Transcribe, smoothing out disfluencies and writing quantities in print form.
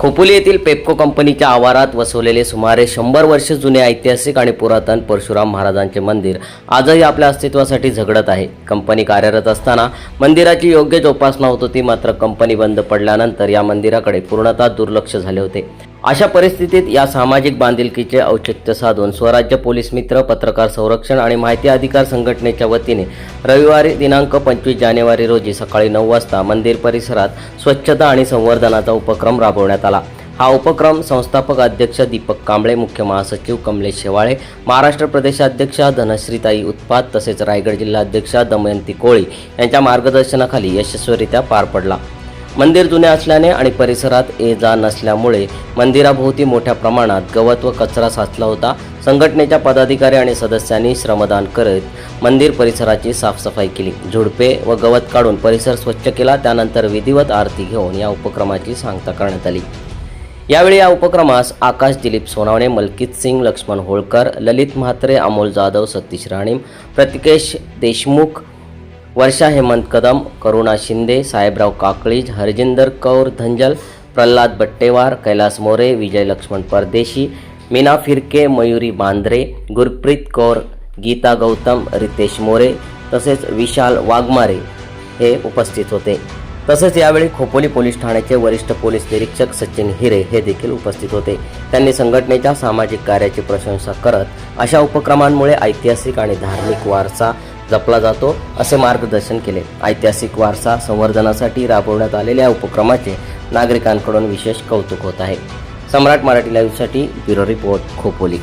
खोपोली येथील पेप्को कंपनीच्या आवारात वसवलेले सुमारे 100 वर्ष जुने ऐतिहासिक आणि पुरातन परशुराम महाराजांचे मंदिर आजही आपल्या अस्तित्वासाठी झगडत आहे। कंपनी कार्यरत असताना मंदिराची योग्य जोपासना होत होती, मात्र कंपनी बंद पडल्यानंतर या मंदिराकडे पूर्णतः दुर्लक्ष झाले होते। अशा परिस्थितीत या सामाजिक बांधिलकीचे औचित्य साधून स्वराज्य पोलीस मित्र, पत्रकार संरक्षण आणि माहिती अधिकार संघटनेच्या वतीने रविवारी दिनांक 25 जानेवारी रोजी सकाळी 9 वाजता मंदिर परिसरात स्वच्छता आणि संवर्धनाचा उपक्रम राबवण्यात आला। हा उपक्रम संस्थापक अध्यक्ष दीपक कांबळे, मुख्य महासचिव कमलेश शेवाळे, महाराष्ट्र प्रदेशाध्यक्ष धनश्रीताई उत्पात तसेच रायगड जिल्हाध्यक्ष दमयंती कोळी यांच्या मार्गदर्शनाखाली यशस्वीरित्या पार पडला। मंदिर जुने असल्याने आणि परिसरात ये-जा नसल्यामुळे मंदिराभोवती मोठ्या प्रमाणात गवत व कचरा साचला होता। संघटनेच्या पदाधिकारी आणि सदस्यांनी श्रमदान करत मंदिर परिसराची साफसफाई केली, झुडपे व गवत काढून परिसर स्वच्छ केला। त्यानंतर विधिवत आरती घेऊन या उपक्रमाची सांगता करण्यात आली। यावेळी या उपक्रमास आकाश दिलीप सोनावणे, मलकित सिंग, लक्ष्मण होळकर, ललित म्हात्रे, अमोल जाधव, सतीश राणीम, प्रतिकेश देशमुख, वर्षा हेमंत कदम, करुणा शिंदे, साहेबराव काकळीज, हरजिंदर कौर धंजल, प्रल्हाद बट्टेवार, कैलास मोरे, विजय लक्ष्मण परदेशी, मीना फिरके, मयुरी बांद्रे, गुरप्रीत कौर, गीता गौतम, रितेश मोरे तसेच विशाल वाघमारे हे उपस्थित होते। तसेच यावेळी खोपोली पोलीस ठाण्याचे वरिष्ठ पोलीस निरीक्षक सचिन हिरे हे देखील उपस्थित होते। त्यांनी संघटनेच्या सामाजिक कार्याची प्रशंसा करत अशा उपक्रमांमुळे ऐतिहासिक आणि धार्मिक वारसा जपला जातो असे मार्गदर्शन केले। ऐतिहासिक वारसा संवर्धनासाठी राबवण्यात आलेल्या उपक्रमाचे नागरिकांकडून विशेष कौतुक होत आहे। सम्राट मराठी लाईव्हसाठी ब्युरो रिपोर्ट, खोपोली।